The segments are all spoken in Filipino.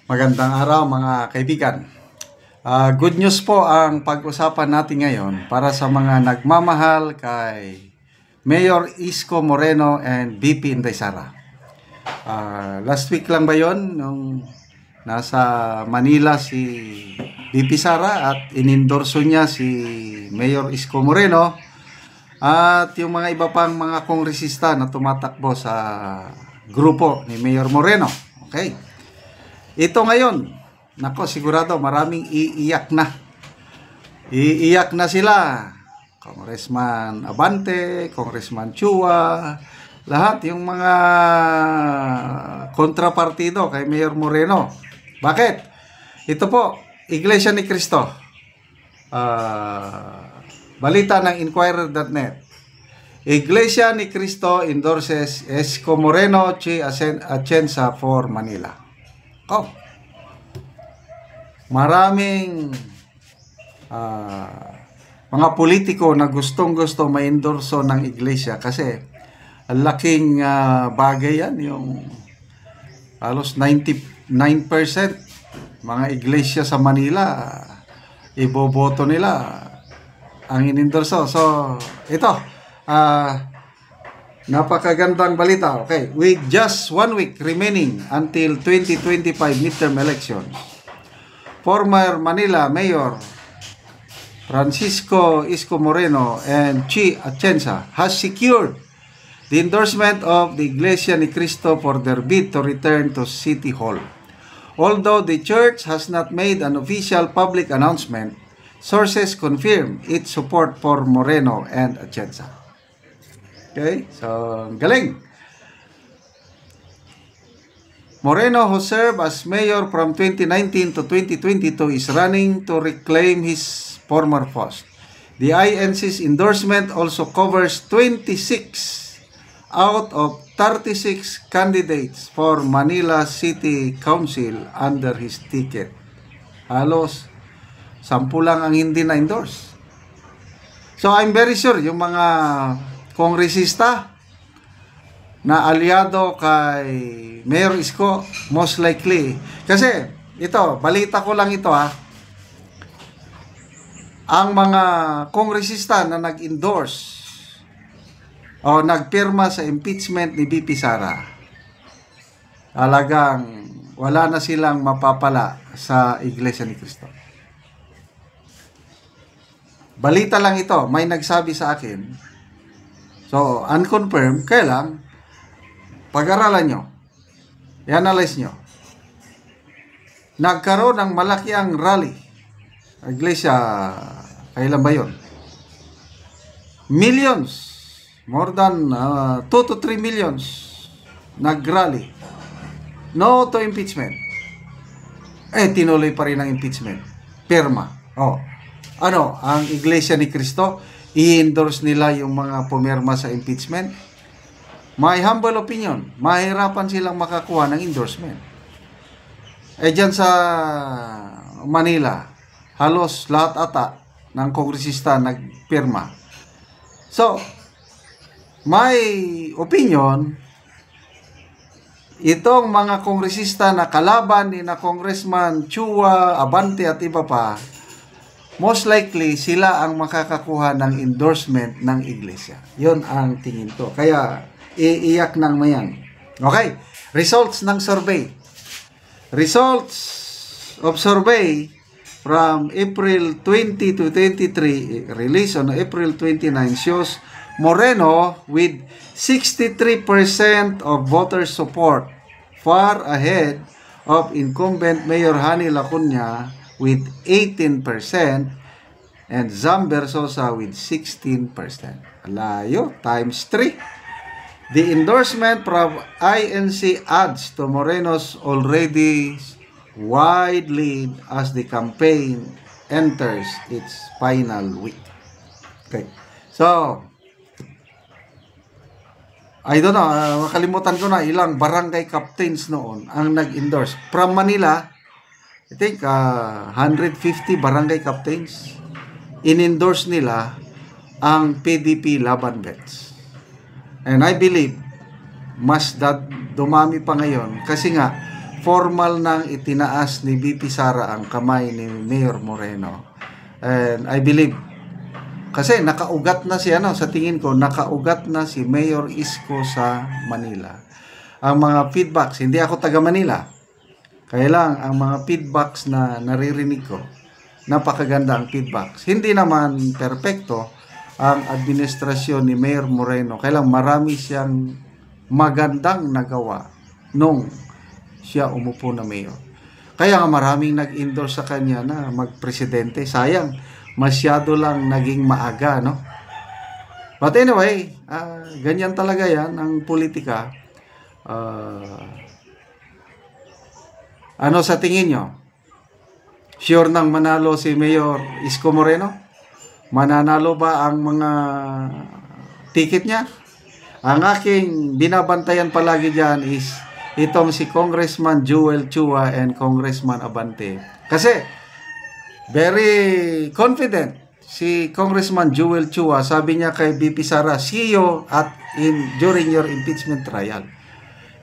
Magandang araw mga kaibigan. Good news po ang pag-usapan natin ngayon para sa mga nagmamahal kay Mayor Isko Moreno and VP Inday Sara. Last week lang ba yon nung nasa Manila si VP Sara at inendorso niya si Mayor Isko Moreno at yung mga iba pang mga kongresista na tumatakbo sa grupo ni Mayor Moreno. Okay. Ito ngayon, nako sigurado maraming iiyak na. Iiyak na sila. Congressman Abante, Congressman Chua, lahat yung mga kontrapartido kay Mayor Moreno. Bakit? Ito po, Iglesia ni Cristo. Balita ng Inquirer.net. Iglesia ni Cristo endorses Isko Moreno Chi Atienza for Manila. Maraming mga politiko na gustong-gusto ma-endorso ng iglesia kasi ang laking bagay yan, yung halos 99% mga iglesia sa Manila iboboto nila ang inendorso. So ito napakagandang balita. Okay, with just 1 week remaining until 2025 midterm elections, former Manila Mayor Francisco Isko Moreno and Chi Atienza has secured the endorsement of the Iglesia ni Cristo for their bid to return to City Hall. Although the church has not made an official public announcement, sources confirm its support for Moreno and Atienza. Okay, so galing. Moreno, who served as mayor from 2019 to 2022, is running to reclaim his former post. The INC's endorsement also covers 26 out of 36 candidates for Manila City Council under his ticket. Halos 10 lang ang hindi na-endorse. So I'm very sure yung mga kongresista na aliado kay Mayor Isko, most likely. Kasi, ito, balita ko lang ito ang mga kongresista na nag-endorse o nagpirma sa impeachment ni VP Sara, talagang wala na silang mapapala sa Iglesia ni Cristo. Balita lang ito, may nagsabi sa akin. So, unconfirmed, kaya lang, pag-aralan nyo, i-analyze nyo. Nagkaroon ng malakiang rally. Iglesia, kailan ba yun? Millions, more than 2 to 3 millions, nag-rally. No to impeachment. Tinuloy pa rin ang impeachment. Pirma. Ano, ang Iglesia ni Cristo, i-endorse nila yung mga pumirma sa impeachment? My humble opinion, mahirapan silang makakuha ng endorsement. Dyan sa Manila, halos lahat ata ng kongresista nagpirma. So, my opinion, itong mga kongresista na kalaban ni na Congressman Chua, Abante at iba pa, most likely, sila ang makakakuha ng endorsement ng iglesia. Yun ang tingin ko. Kaya, iiyak ng mayan. Okay, results ng survey. Results of survey from April 20 to 23, released on April 29, shows Moreno with 63% of voter support, far ahead of incumbent Mayor Hani Lacuna with 18% and Zam Versosa with 16%. Layo, times 3. The endorsement from INC adds to Moreno's already wide lead as the campaign enters its final week. Okay. So, I don't know, makalimutan ko na ilang barangay captains noon ang nag-endorse. From Manila, I think 150 barangay captains in-endorse nila ang PDP Laban Bets. And I believe mas dumami pa ngayon kasi nga formal nang itinaas ni VP Sara ang kamay ni Mayor Moreno. And I believe, kasi nakaugat na si sa tingin ko, nakaugat na si Mayor Isko sa Manila. Ang mga feedbacks, hindi ako taga Manila, kaya lang ang mga feedbacks na naririnig ko, napakaganda ang feedbacks. Hindi naman perpekto ang administrasyon ni Mayor Moreno, kaya lang marami siyang magandang nagawa nung siya umupo na mayor. Kaya nga maraming nag-endorse sa kanya na magpresidente. Sayang, masyado lang naging maaga, no? But anyway, ganyan talaga yan ang politika. Ano sa tingin nyo? Sure nang manalo si Mayor Isko Moreno? Mananalo ba ang mga ticket niya? Ang aking binabantayan palagi dyan is itong si Congressman Joel Chua and Congressman Abante. Kasi very confident si Congressman Joel Chua. Sabi niya kay VP Sara, see you during your impeachment trial.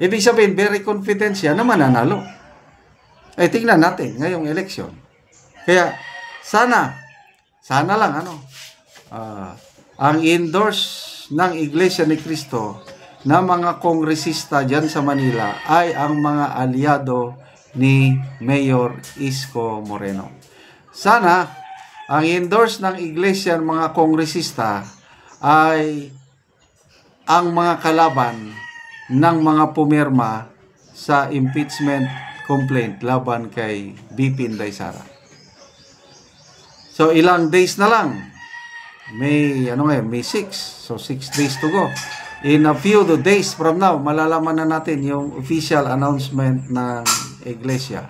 Ibig sabihin, very confident siya na mananalo. Tingnan natin ngayong election. Kaya sana lang ang endorse ng Iglesia ni Cristo na mga kongresista dyan sa Manila ay ang mga aliado ni Mayor Isko Moreno. Sana ang endorse ng Iglesia ng mga kongresista ay ang mga kalaban ng mga pumirma sa impeachment complaint laban kay VP Inday Sara. So ilang days na lang, May 6, so 6 days to go. In a few days from now, malalaman na natin yung official announcement ng Iglesia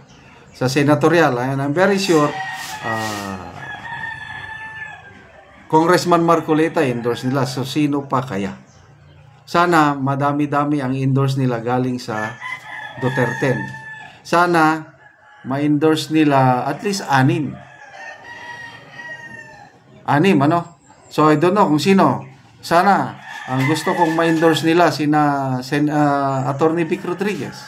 sa senatorial. And I'm very sure Congressman Marcoleta endorse nila. So sino pa kaya? Sana madami-dami ang endorse nila galing sa Duterte. Sana ma-endorse nila at least 6. 6, ano? So I don't know kung sino. Sana ang gusto kong ma-endorse nila Attorney Vic Rodriguez,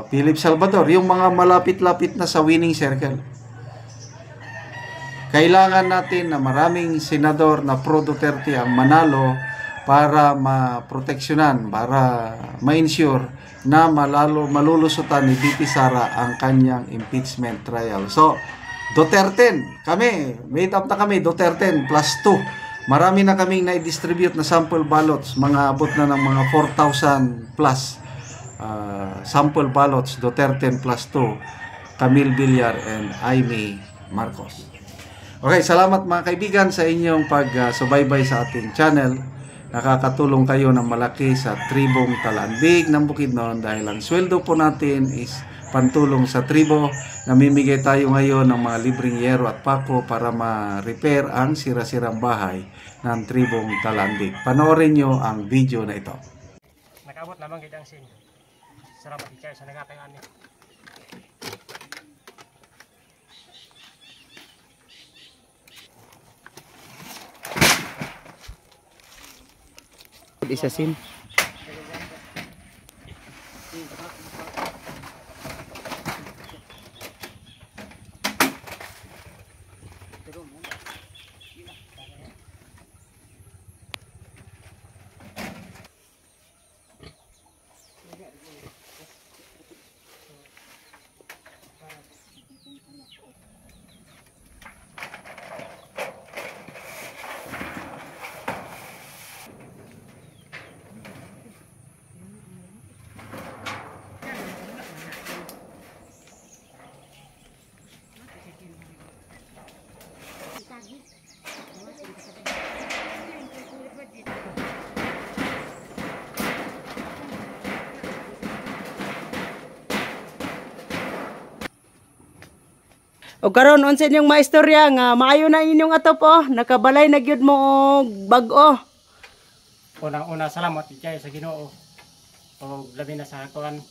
Philip Salvador, yung mga malapit-lapit na sa winning circle. Kailangan natin na maraming senador na pro-Duterte ang manalo para maproteksyonan, para ma-ensure na malulusutan ni VP Sara ang kanyang impeachment trial. So, Duterte, kami, made up na kami, Duterte +2. Marami na kaming na-distribute na sample ballots, mga abot na ng mga 4,000 plus sample ballots, Duterte +2, Camille Villar and Aimee Marcos. Okay, salamat mga kaibigan sa inyong pagsubaybay sa ating channel. Nakakatulong kayo ng malaki sa tribong Talandig ng Bukidnon dahil ang sweldo po natin is pantulong sa tribo. Namimigay tayo ngayon ng mga libreng yero at pako para ma-repair ang sira-sirang bahay ng tribong Talandig. Panoorin nyo ang video na ito. Nakabot naman kita ang sin. Sarap ikay sa nagakayaan niya. Isa sin. O karon unsa inyong maistorya nga maayo na inyong atop nakabalay na gyud mo og bag-o. Unang-una salamat ikay sa Ginoo. O labi na sa kuan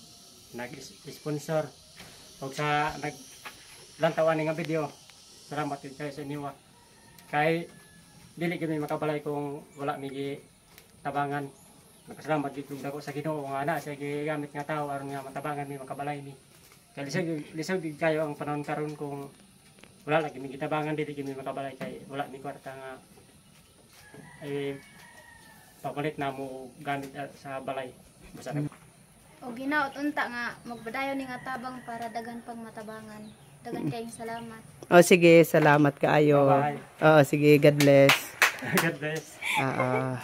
nag-sponsor o sa naglantawan nga video. Salamat ikay sa inyo. Kay dili kami makabalay kung wala mi tabangan Nakasalamat gid dako sa Ginoo nga ana siya gigamit nga tao aron nga matabangan mi makabalay mi. Kay lisod gid kayo ang panahon karon kung wala lagi mi gitabangan dili gid mi makabalay kay wala mi kwarta nga papalit na mo gamit sa balay. Basta O ginaot unta nga magbadayon ni nga tabang para dagan pang matabangan. Dagan kayong salamat. O sige, salamat kaayo. Bye-bye. O sige, God bless. God bless. Ah.